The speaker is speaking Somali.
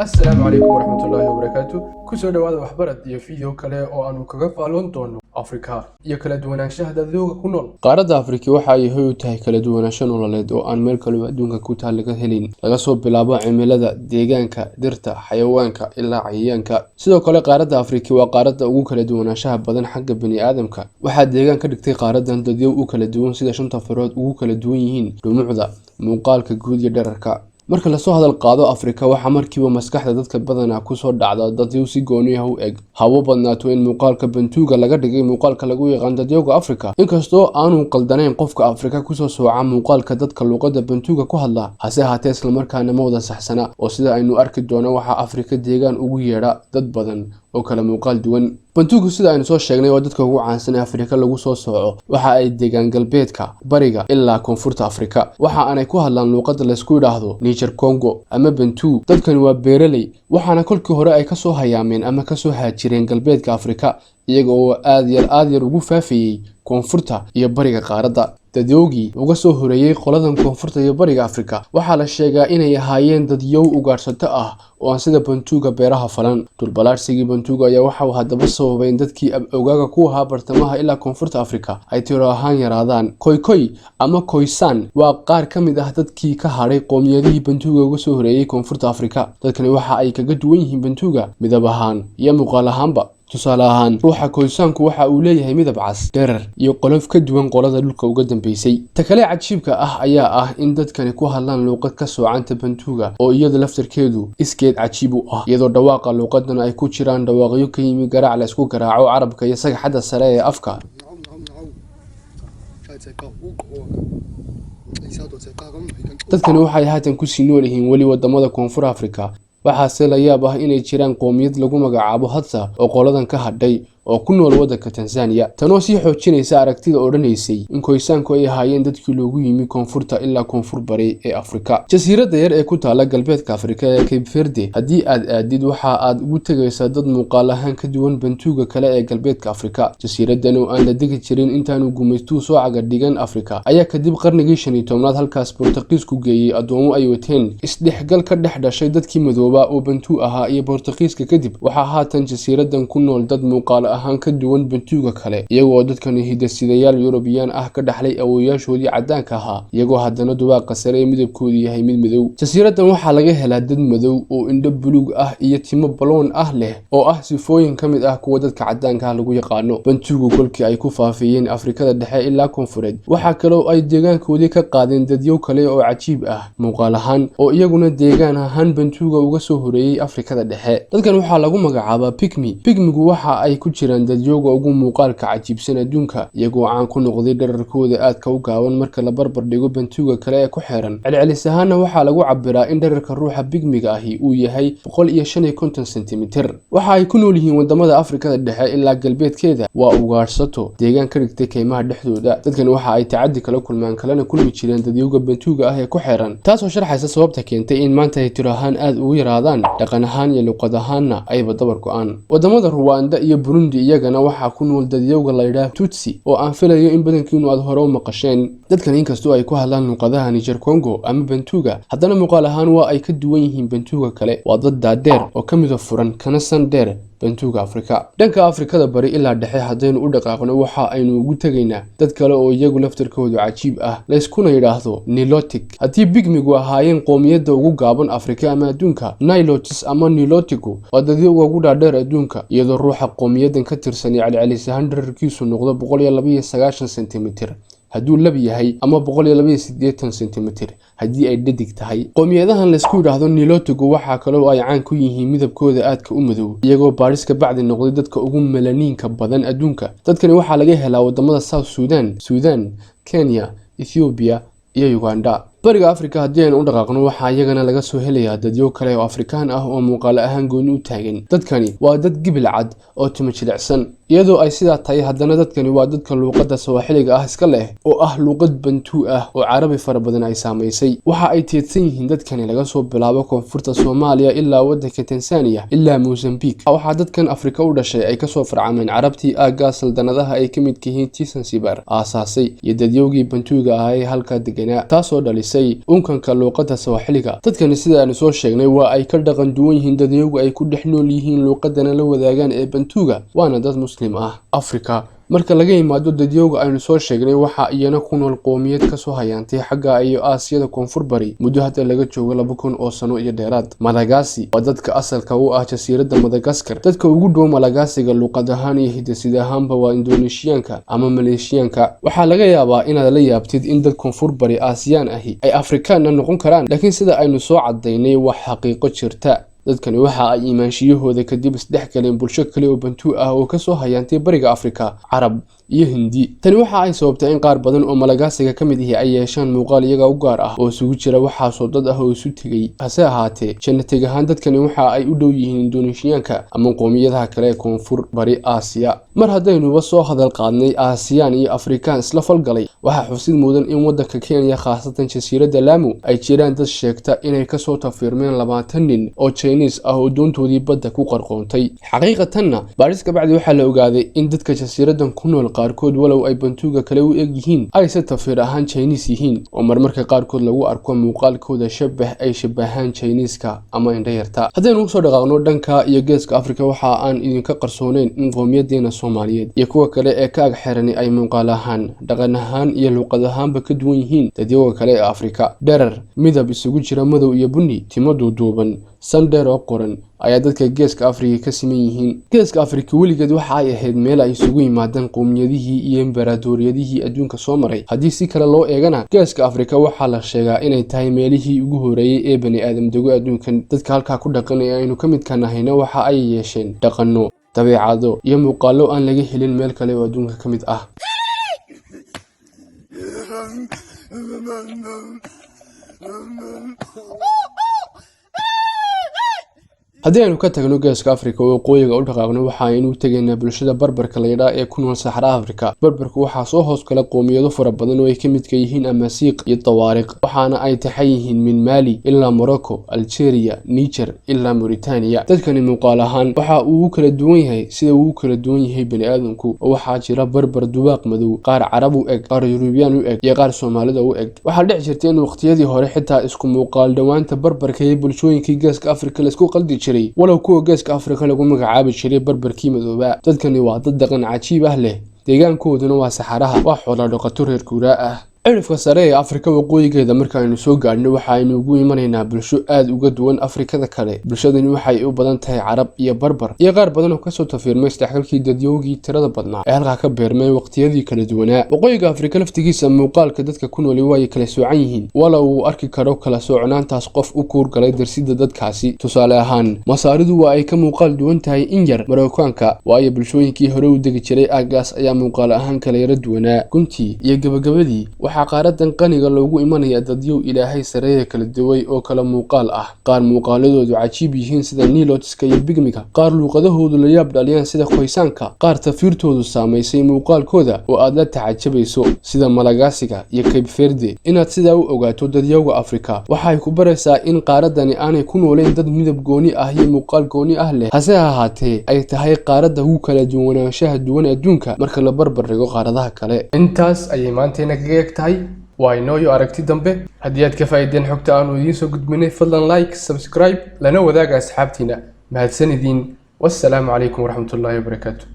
السلام عليكم ورحمة الله وبركاته. كسر دواد وحبرت iyo video kale oo aanu kaga faalon doono Afrika iyo kala duwanaanshaha dadweynaha ku nool. Qaaradda Afrika waxa ay hoy u tahay kala duwanaansho nololeed oo aan meel kale adduunka ku taal laga helin. Laga soo bilaabo cimilada, deegaanka, dhirta, xayawaanka ilaa cayayaanka. Sidoo kale qaaradda Afrika waa qaaradda ugu kala duwanaanshaha badan xagga bani'aadamka. Waxa deegaan ka dhigtay qaaraddan dadyo u kala duwan sida shanta farood ugu kala duwan yihiin dhumucda, muuqaalka guud iyo dhererka. marka la soo hadal qaado Afrika waxa markiiba maskaxda dadka badanaa ku soo dhacda dadyo si gooni ah u eg hawo badnaato in muuqaalka Bantuuga laga dhigay muuqaalka lagu yaqaan dadyoga Afrika inkastoo aanu qaldanayn qofka Afrika ku soo sooca muuqaalka dadka luqadda Bantuuga ku hadla hase haatee isla markaana ma wada saxsana oo sida aynu arki doono waxa Afrika deegaan ugu yeedha dad badan oo kala muuqaal duwan Bantuugu sida aynu soo sheegnay waa dadka ugu caansan ee Afrika lagu soo sooco waxa ay deegaan galbeedka bariga ilaa koonfurta Afrika waxa aanay ku hadlaan luqadda la isku yiraahdo Niger Congo ama Bantu dadkani waa beeraley waxaana kolkii hore ay ka soo hayaameen ama ka soo haajireen galbeedka Afrika iyaga oo aad yar ugu faafiyay koonfurta iyo bariga qaaradda dadyoogii uga soo horeeyay qoladan koonfurta iyo bariga Afrika waxa la sheegaa inay ahaayeen dadyow ugaarsato ah oo aan sida Bantuuga beeraha falan dhulbalaarsigii Bantuuga ayaa waxa uu hadaba sababay in dadkii ogaaga ku ahaa bartamaha ilaa koonfurta Afrika ay tiro ahaan yaraadaan Khoikhoi ama Khoisan waa qaar ka mid ah dadkii ka haray qoomiyadihii Bantuuga uga soo horeeyay koonfurta Afrika dadkani waxa ay kaga duwan yihiin Bantuuga midab ahaan iyo muuqaal ahaanba tusaale ahaan ruuxa Khoisanku waxa uu leeyahay midab cas dherer iyo qolof ka duwan qolada dhulka uga dambeysay ta kale cajiibka ah ayaa ah in dadkani ku hadlaan luqad ka soocanta Bantuuga oo iyada laftarkeedu iskeed cajiib u ah iyadoo dhawaaqa luqadan ay ku jiraan dhawaaqyo ka yimi garaac la isku garaaco carabka iyo sagxadda sare ee afka dadkani waxay haatan ku sii nool yihiin wali wadamada koonfur Afrika waxaase la yaab ah inay jiraan qoomiyad lagu magacaabo Hadza oo qoladan ka hadhay oo ku nool waddanka Tanzania tanoo sii xoojinaysa aragtida odhanaysay in Khoisanku ay ahaayeen dadkii loogu yimi koonfurta ilaa koonfur bari ee Afrika jasiiradda yar ee ku taala galbeedka Afrika ee Cape Verde haddii aad aadid waxa aad ugu tagaysaa dad muuqaal ahaan ka duwan Bantuuga kale ee galbeedka Afrika jasiiraddan oo aan la degi jirin intaanu gumaystuhu soo caga dhigan Afrika ayaa kadib qarnigii 15aad halkaas Boortaqiisku geeyay adoomo ay wateen isdhexgal ka dhex dhashay dadkii madooba oo Bantu ahaa iyo Boortaqiiska kadib waxa haatan jasiiraddan ku nool dad muuqaal ahaan ka duwan Bantuuga kale iyagoo dadkani hidasidayaal European ah ka dhaxlay awooyaashoodii cadaanka ahaa iyagoo haddana dubaaqa sare midabkoodu yahay mid madow jasiiraddan waxa laga helaa dad madow oo indho buluug ah iyo timo baloon ah leh oo ah sifooyin ka mid ah kuwa dadka cadaanka ah lagu yaqaano Bantuugu kolkii ay ku faafiyeen Afrikada dhexe ilaa koonfureed waxa kale oo ay deegaankoodii ka qaadeen dadyo kale oo cajiib ah muuqaal ahaan oo iyaguna deegaan ahaan Bantuuga uga soo horeeyay Afrikada dhexe dadkan waxa lagu magacaabaa pygmigu waxa ay ku jiraan dadyoga ugu muuqaalka cajiibsan adduunka iyagoo aan ku noqday dhererkooda aadka u gaaban marka la barbar dhigo Bantuuga kale ee ku xeeran celcelis ahaanna waxa lagu cabiraa in dhererka ruuxa pygmiga ahi uu yahay 155 cm waxa ay ku nool yihiin wadamada Afrikada dhexe ilaa galbeedkeeda waa ugaarsato deegaan ka dhigtay keymaha dhexdooda dadkan waxa ay tacaddi kala kulmaan kalena kulmi jireen dadyoga Bantuuga ah ee ku xeeran taasoo sharxaysa sababta keentay in maanta ay tiro ahaan aad ugu yaraadaan dhaqan ahaan iyo luqad ahaanna ayba dabar go'aan wadamada Rwanda iyo Burundi iyagana waxa ku nool dadyoga la yiraahdo Tutsi oo aan filayo in badankiinu aad hore u maqasheen dadkan inkastoo ay ku hadlaan luqadaha Niger Congo ama Bantuuga haddana muuqaal ahaan waa ay ka duwan yihiin Bantuuga kale waa dad daadeer oo ka mid ah furan kana san dheer Bantuuga Afrika dhanka Afrikada bari ilaa dhexe hadaynu u dhaqaaqno waxa aynu ugu tagaynaa dad kale oo iyagu laftarkoodu cajiib ah la iskuna yiraahdo Nilotic haddii pygmigu ahaayeen qoomiyadda ugu gaaban Afrika ama adduunka Nilotes ama Nilotigu waa dadyoga ugu dhaadheer adduunka iyadoo ruuxa qoomiyaddan ka tirsan celcelis ahaan dhererkiisu noqdo 192 cm hadduu lab yahay ama 182 cm haddii ay dhadig tahay qoomiyadahan la isku yiraahdo Nilotigu waxa kale oo ay caan ku yihiin midabkooda aadka u madow iyagoo baaris ka bacdi noqday dadka ugu melaniinka badan adduunka dadkani waxa laga helaa wadamada South Sudan Kenya Ethiopia iyo Uganda bariga Afrika haddii aynu u dhaqaaqno waxa iyagana laga soo helayaa dadyo kale oo Afrikaan ah oo muuqaal ahaan gooni u taagan dadkani waa dad gibil cad oo timo jilicsan iyadoo ay sidaa tahay haddana dadkani waa dadka luuqadda Sawaaxiliga ah iska leh oo ah luuqad Bantu ah oo Carabi fara badan ay saameysay. Waxa ay teedsan yihiin dadkani laga soo bilaabo koonfurta Soomaaliya ilaa waddanka Tansaaniya ilaa Mozambique. Waxa dadkan Afrika u dhashay ay ka soo farcameen Carabtii aagga saldanadaha ay ka mid yihiin Zanzibar aasaasay iyo dadyowgii Bantuuga ah ee halka deganaa, taasoo dhalisay unkanka luuqadda Sawaaxiliga. dadkani sida aan soo sheegnay waa ay ka dhaqan duwan yihiin dadyowga ay ku dhex nool yihiin luuqadana la wadaagaan ee Bantuuga, waana dad Muslim ah. Afrika marka laga yimaado dadyowga aynu soo sheegnay waxa iyana ku nool qoomiyad ka soo hayaantay xagga iyo Aasiyada Koonfur Bari muddo hadda laga joogo 2000 oo sano iyo dheeraad. Malagasy waa dadka asalka u ah jasiiradda Madagascar. dadka ugu dhow Malagasy-ga luuqad ahaan iyo hidde-side ahaanba waa Indoneeshiyaanka ama Maleeshiyaanka. waxaa laga yaabaa inaad la yaabtid in dad Koonfur Bari Aasiyaan ahi ay Afrikaan noqon karaan, laakiin sida aynu soo cadaynay wax xaqiiqo jirta. dadkani waxa ay iimaanshiyahooda kadib isdhex galeen bulsho kale oo Bantu ah oo ka soo hayaantay bariga Afrika, Carab iyo Hindi. tani waxa ay sababtay in qaar badan oo Malagasy-ga ka mid ah ay yeeshaan muuqaal iyaga u gaar ah oo isugu jira waxaasoo dad ah oo isu tegay. hase ahaatee genetic ahaan dadkani waxa ay u dhow yihiin Indoneeshiyaanka ama qoomiyadaha kale ee Koonfur Bari Aasiya. mar haddaynuba soo hadal qaadnay Aasiyaan iyo Afrikaan isla falgalay, waxaa xusid mudan in waddanka Kenya khaasatan jasiiradda Lamu ay jiraan dad sheegta inay ka soo tafiirmeen 20 nin oo Chinese ah oo doontoodii badda ku qarqoontay. xaqiiqatanna baaris ka bacdi waxaa la ogaaday in dadka jasiiraddan ku nool qaarkood walow ay Bantuuga kale u eg yihiin ay si tafiir ahaan Chinese yihiin oo marmarka qaarkood lagu arko muuqaalkooda ay shabahaan Chinese-ka ama indhayarta. haddaynu soo dhaqaaqno dhanka iyo geeska Afrika, waxa aan idinka qarsooneyn in qowmiyadeena Soomaaliyeed iyo kuwa kale ee ka ag xirani ay muuqaal ahaan, dhaqan ahaan iyo luuqad ahaanba ka duwan yihiin dadyowga kale ee Afrika. dherer, midab isugu jira madow iyo bunni, timo duuduuban, sandheer oo qoran ayaa dadka geeska Afrika ka siman yihiin. geeska Afrika weligeed waxa ay ahayd meel ay isugu yimaadaan qowmiyadihii iyo imbaradoriyadihii adduunka soo maray. haddii si kale loo eegana, geeska Afrika waxaa la sheegaa inay tahay meelihii ugu horeeyay ee bani aadam dego adduunkan. dadka halkaa ku dhaqan ee aynu ka midka nahayna waxa ay yeesheen dhaqanno, dabeecado iyo muuqaallo aan laga helin meel kale oo adduunka ka mid ah. haddii aynu ka tagno geeska Afrika oo waqooyiga u dhaqaaqno, waxa aynu u tegaynaa bulshada Barbarka la yiraahdo ee ku nool Saxaraha Afrika. barbarku waxaa soo hoos gala qoomiyado fara badan oo ay ka mid yihiin Amasiiq iyo Tawaariq, waxaana ay taxan yihiin min Mali ilaa Morocco, Algeria, Niger ilaa Mauritania. dadkani muuqaal ahaan waxa uu kala duwan yahay sida uu kala duwan yahay bani aadamku, oo waxaa jira barbar dubaaq madow, qaar Carab u eg, qaar Yuruubiyaan u eg iyo qaar Soomaalida u eg. waxaa dhici jirtay in waqtiyadii hore xitaa isku muuqaal dhawaanta barbarka iyo bulshooyinkii geeska Afrika la isku qaldi jiray, walow kuwa geeska Afrika lagu magacaabi jiray barbarkii madooba. dadkani waa dad dhaqan cajiib ah leh, deegaankooduna waa saxaraha, waa xoolo dhaqato reer guuraa ah. cirifka sare ee Afrika waqooyigeeda marka aynu soo gaadhno, waxa aynu ugu imanaynaa bulsho aad uga duwan Afrikada kale. bulshadani waxay u badan tahay Carab iyo Barbar iyo qaar badan oo ka soo tafiirmay isdhexgalkii dadyowgii tirada badnaa ee halkaa ka beermay waqtiyadii kala duwanaa. waqooyiga Afrika laftigiisa muuqaalka dadka ku nool way kala soocan yihiin, walow uu arki karo kala soocnaantaas qof u kuur galay darsidda dadkaasi. tusaale ahaan, Masaaridu waa ay ka muuqaal duwan tahay in yar Marookaanka, waayo bulshooyinkii hore u degi jiray aaggaas ayaa muuqaal ahaan kala yara duwanaa. guntii iyo gabagabadii waxaa qaaradan qaniga loogu imanaya dadyow Ilaahay sareeya kala duway oo kala muuqaal ah. qaar muuqaaladoodu cajiib yihiin sida Nilotiska iyo Pygmiga, qaar luuqadahoodu la yaab dhaliyaan sida Khoisaanka, qaar tafiirtoodu saameysay muuqaalkooda oo aad la tacajabayso sida Malagasy-ga iyo Cape Verde. inaad sidaa u ogaato dadyowga Afrika waxay ku baraysaa in qaaradani aanay ku nooleyn dad midab gooni ah iyo muuqaal gooni ah leh, hase ahaatee ay tahay qaaradda ugu kala duwanaanshaha duwan adduunka marka la barbar dhigo qaaradaha kale. intaas ayay maanteena kaga eg tahay. waa inoo aragti dambe. haddii aad ka faa'iideen xogta aanu idiin soo gudbinay, fadlan like, subscribe lana wadaaga asxaabtiina. mahadsanidin. wassalaamu calaykum waraxmatullaahi wabarakaatu.